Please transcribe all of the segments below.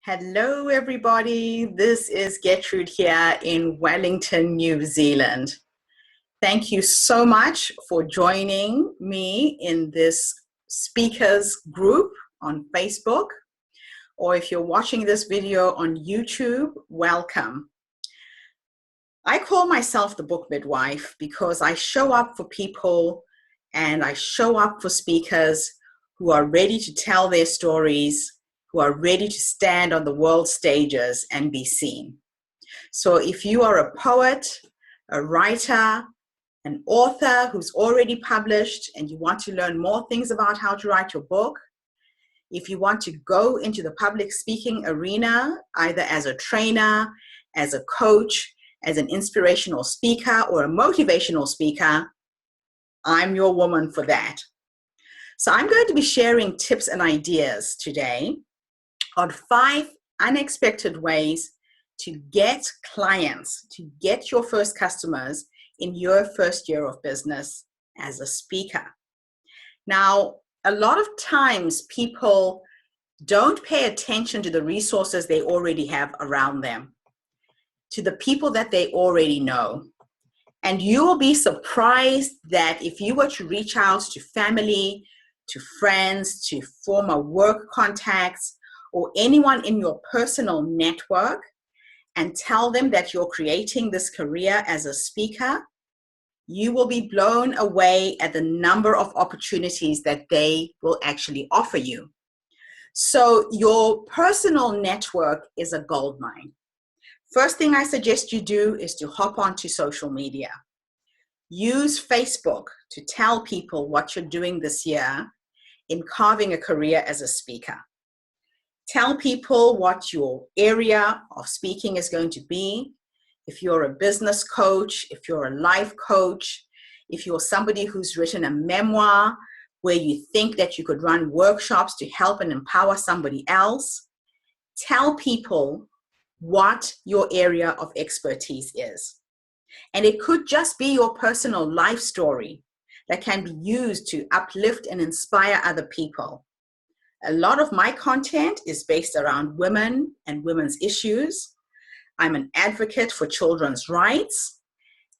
Hello, everybody. This is Gertrude here in Wellington, New Zealand. Thank you so much for joining me in this speakers group on Facebook, or if you're watching this video on YouTube, welcome. I call myself the book midwife because I show up for people and I show up for speakers who are ready to tell their stories, who are ready to stand on the world stages and be seen. So if you are a poet, a writer, an author who's already published and you want to learn more things about how to write your book, if you want to go into the public speaking arena, either as a trainer, as a coach, as an inspirational speaker or a motivational speaker, I'm your woman for that. So I'm going to be sharing tips and ideas today on 5 unexpected ways to get clients, to get your first customers in your first year of business as a speaker. Now, a lot of times people don't pay attention to the resources they already have around them, to the people that they already know. And you will be surprised that if you were to reach out to family, to friends, to former work contacts, or anyone in your personal network and tell them that you're creating this career as a speaker, you will be blown away at the number of opportunities that they will actually offer you. So your personal network is a goldmine. First thing I suggest you do is to hop onto social media. Use Facebook to tell people what you're doing this year in carving a career as a speaker. Tell people what your area of speaking is going to be. If you're a business coach, if you're a life coach, if you're somebody who's written a memoir where you think that you could run workshops to help and empower somebody else, tell people what your area of expertise is. And it could just be your personal life story that can be used to uplift and inspire other people. A lot of my content is based around women and women's issues. I'm an advocate for children's rights,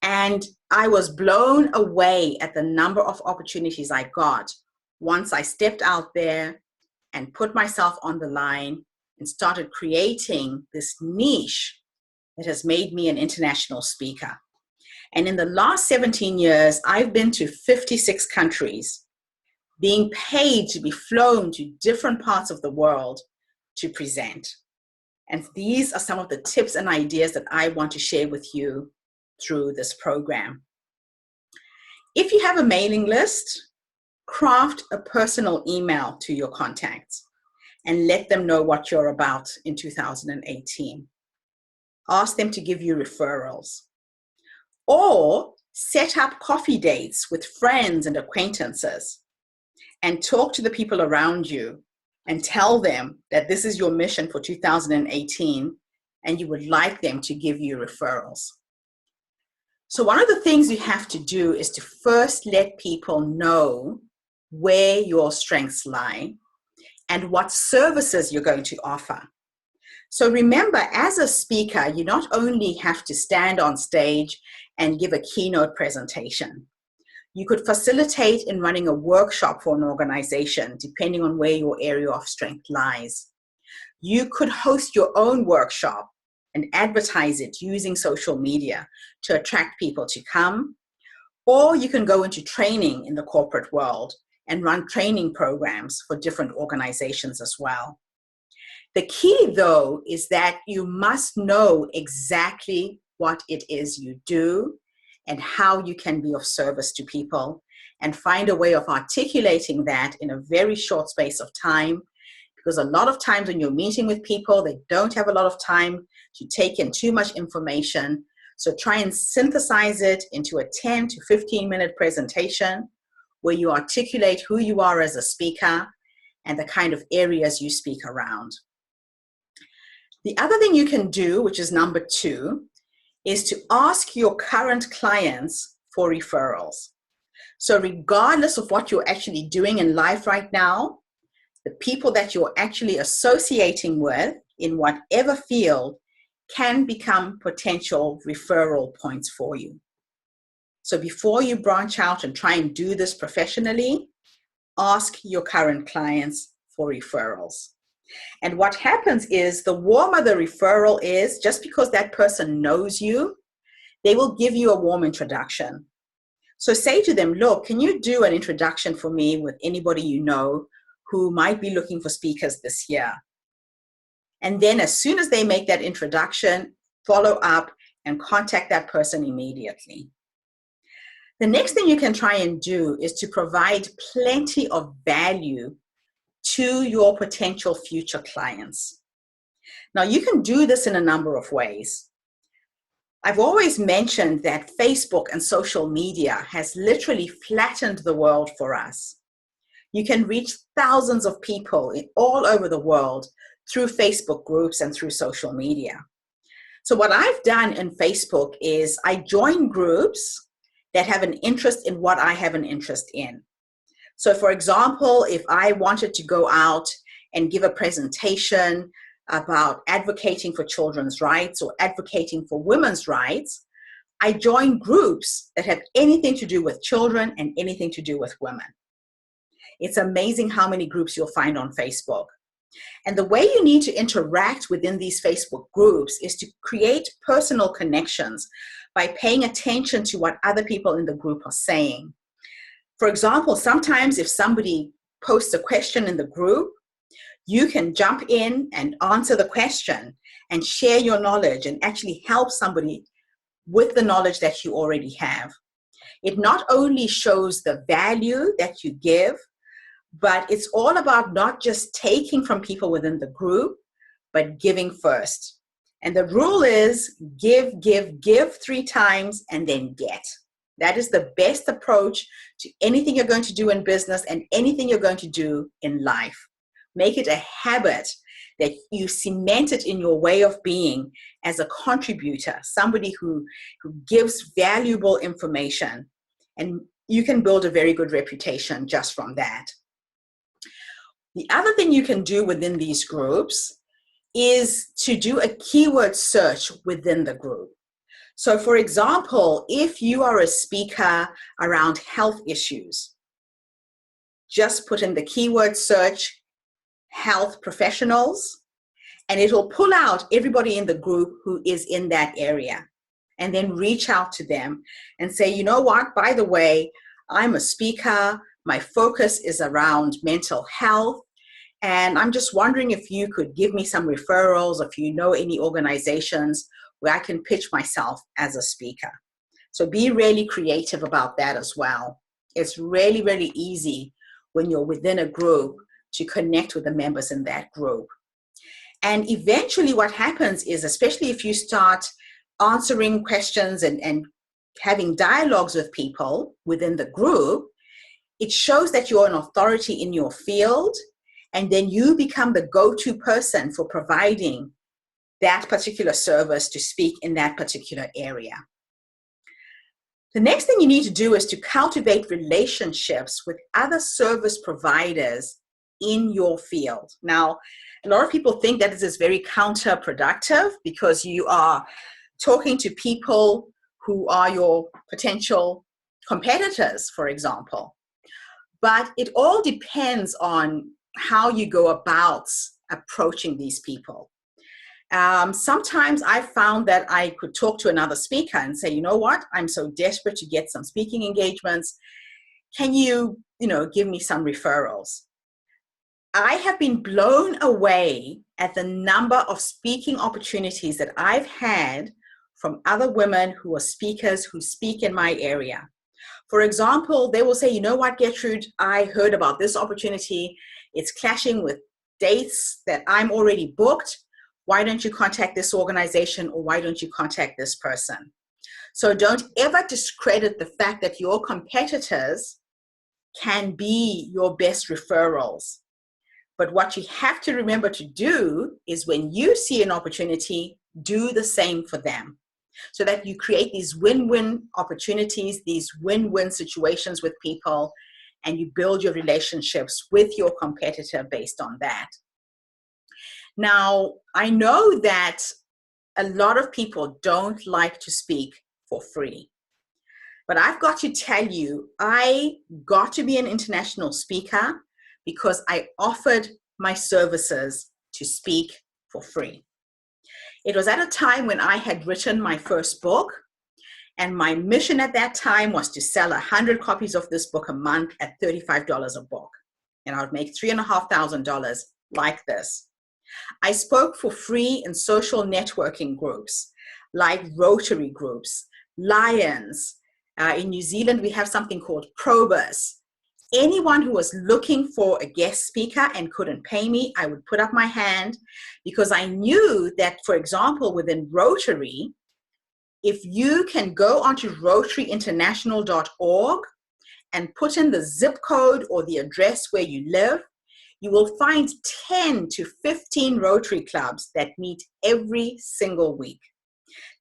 and I was blown away at the number of opportunities I got once I stepped out there and put myself on the line and started creating this niche that has made me an international speaker. And in the last 17 years, I've been to 56 countries, being paid to be flown to different parts of the world to present. And these are some of the tips and ideas that I want to share with you through this program. If you have a mailing list, craft a personal email to your contacts and let them know what you're about in 2018. Ask them to give you referrals. Or set up coffee dates with friends and acquaintances and talk to the people around you and tell them that this is your mission for 2018 and you would like them to give you referrals. So one of the things you have to do is to first let people know where your strengths lie and what services you're going to offer. So remember, as a speaker, you not only have to stand on stage and give a keynote presentation. You could facilitate in running a workshop for an organization, depending on where your area of strength lies. You could host your own workshop and advertise it using social media to attract people to come. Or you can go into training in the corporate world and run training programs for different organizations as well. The key, though, is that you must know exactly what it is you do and how you can be of service to people, and find a way of articulating that in a very short space of time, because a lot of times when you're meeting with people, they don't have a lot of time to take in too much information. So try and synthesize it into a 10 to 15-minute presentation where you articulate who you are as a speaker and the kind of areas you speak around. The other thing you can do, which is number 2, is to ask your current clients for referrals. So regardless of what you're actually doing in life right now, the people that you're actually associating with in whatever field can become potential referral points for you. So before you branch out and try and do this professionally, ask your current clients for referrals. And what happens is the warmer the referral is, just because that person knows you, they will give you a warm introduction. So say to them, look, can you do an introduction for me with anybody you know who might be looking for speakers this year? And then as soon as they make that introduction, follow up and contact that person immediately. The next thing you can try and do is to provide plenty of value to your potential future clients. Now, you can do this in a number of ways. I've always mentioned that Facebook and social media has literally flattened the world for us. You can reach thousands of people all over the world through Facebook groups and through social media. So what I've done in Facebook is I join groups that have an interest in what I have an interest in. So for example, if I wanted to go out and give a presentation about advocating for children's rights or advocating for women's rights, I join groups that have anything to do with children and anything to do with women. It's amazing how many groups you'll find on Facebook. And the way you need to interact within these Facebook groups is to create personal connections by paying attention to what other people in the group are saying. For example, sometimes if somebody posts a question in the group, you can jump in and answer the question and share your knowledge and actually help somebody with the knowledge that you already have. It not only shows the value that you give, but it's all about not just taking from people within the group, but giving first. And the rule is give, give, give 3 times and then get. That is the best approach to anything you're going to do in business and anything you're going to do in life. Make it a habit that you cement it in your way of being as a contributor, somebody who gives valuable information. And you can build a very good reputation just from that. The other thing you can do within these groups is to do a keyword search within the group. So for example, if you are a speaker around health issues, just put in the keyword search health professionals, and it will pull out everybody in the group who is in that area. And then reach out to them and say, you know what, by the way, I'm a speaker. My focus is around mental health. And I'm just wondering if you could give me some referrals, if you know any organizations where I can pitch myself as a speaker. So be really creative about that as well. It's really, really easy when you're within a group to connect with the members in that group. And eventually what happens is, especially if you start answering questions and having dialogues with people within the group, it shows that you're an authority in your field, and then you become the go-to person for providing that particular service to speak in that particular area. The next thing you need to do is to cultivate relationships with other service providers in your field. Now, a lot of people think that this is very counterproductive because you are talking to people who are your potential competitors, for example. But it all depends on how you go about approaching these people. Sometimes I found that I could talk to another speaker and say, you know what, I'm so desperate to get some speaking engagements. Can you, give me some referrals? I have been blown away at the number of speaking opportunities that I've had from other women who are speakers who speak in my area. For example, they will say, you know what, Gertrude, I heard about this opportunity. It's clashing with dates that I'm already booked. Why don't you contact this organization, or why don't you contact this person? So don't ever discredit the fact that your competitors can be your best referrals. But what you have to remember to do is when you see an opportunity, do the same for them, so that you create these win-win opportunities, these win-win situations with people, and you build your relationships with your competitor based on that. Now, I know that a lot of people don't like to speak for free, but I've got to tell you, I got to be an international speaker because I offered my services to speak for free. It was at a time when I had written my first book, and my mission at that time was to sell 100 copies of this book a month at $35 a book. And I would make $3,500 like this. I spoke for free in social networking groups like Rotary groups, Lions. In New Zealand, we have something called Probus. Anyone who was looking for a guest speaker and couldn't pay me, I would put up my hand, because I knew that, for example, within Rotary, if you can go onto rotaryinternational.org and put in the zip code or the address where you live, you will find 10 to 15 Rotary clubs that meet every single week.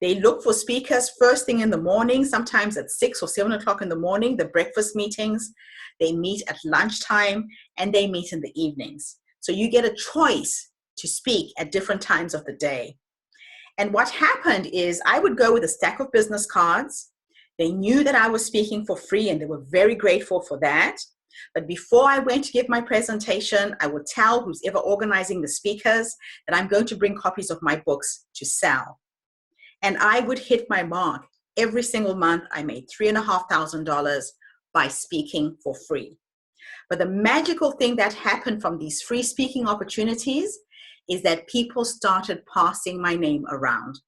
They look for speakers first thing in the morning, sometimes at 6 or 7 o'clock in the morning, the breakfast meetings. They meet at lunchtime, and they meet in the evenings. So you get a choice to speak at different times of the day. And what happened is I would go with a stack of business cards. They knew that I was speaking for free, and they were very grateful for that. But before I went to give my presentation, I would tell who's ever organizing the speakers that I'm going to bring copies of my books to sell. And I would hit my mark. Every single month, I made $3,500 by speaking for free. But the magical thing that happened from these free speaking opportunities is that people started passing my name around.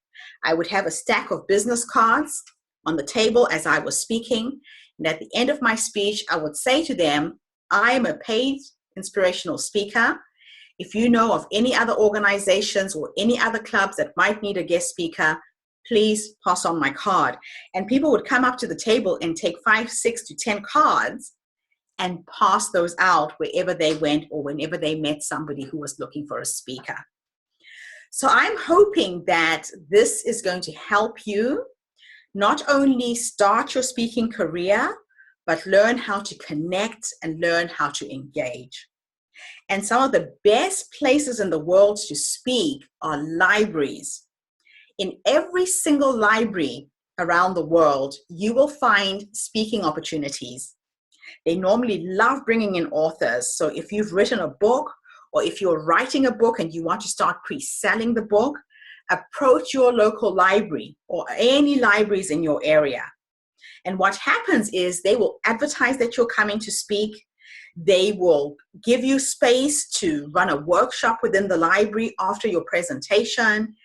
I would have a stack of business cards on the table as I was speaking. And at the end of my speech, I would say to them, I'm a paid inspirational speaker. If you know of any other organizations or any other clubs that might need a guest speaker, please pass on my card. And people would come up to the table and take 5, 6 to 10 cards and pass those out wherever they went or whenever they met somebody who was looking for a speaker. So I'm hoping that this is going to help you not only start your speaking career, but learn how to connect and learn how to engage. And some of the best places in the world to speak are libraries. In every single library around the world, you will find speaking opportunities. They normally love bringing in authors. So if you've written a book, or if you're writing a book and you want to start pre-selling the book, approach your local library or any libraries in your area. And what happens is they will advertise that you're coming to speak. They will give you space to run a workshop within the library after your presentation.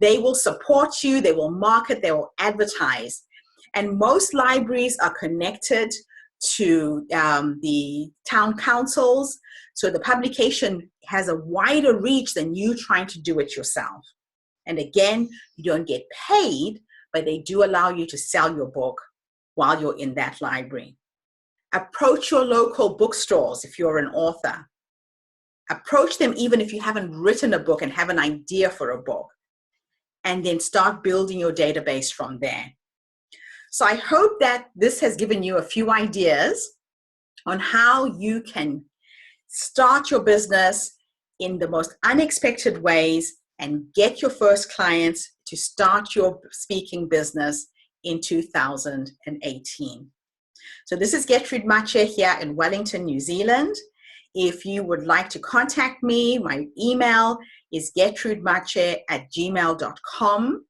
They will support you. They will market. They will advertise. And most libraries are connected to the town councils. So the publication has a wider reach than you trying to do it yourself. And again, you don't get paid, but they do allow you to sell your book while you're in that library. Approach your local bookstores if you're an author. Approach them even if you haven't written a book and have an idea for a book. And then start building your database from there. So I hope that this has given you a few ideas on how you can start your business in the most unexpected ways and get your first clients to start your speaking business in 2018. So this is Gertrude Mache here in Wellington, New Zealand. If you would like to contact me, my email is gertrudemache@gmail.com.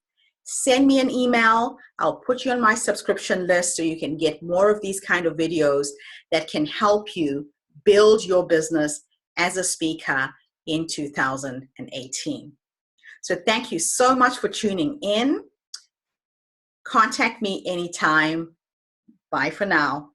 Send me an email. I'll put you on my subscription list so you can get more of these kind of videos that can help you build your business as a speaker in 2018. So thank you so much for tuning in. Contact me anytime. Bye for now.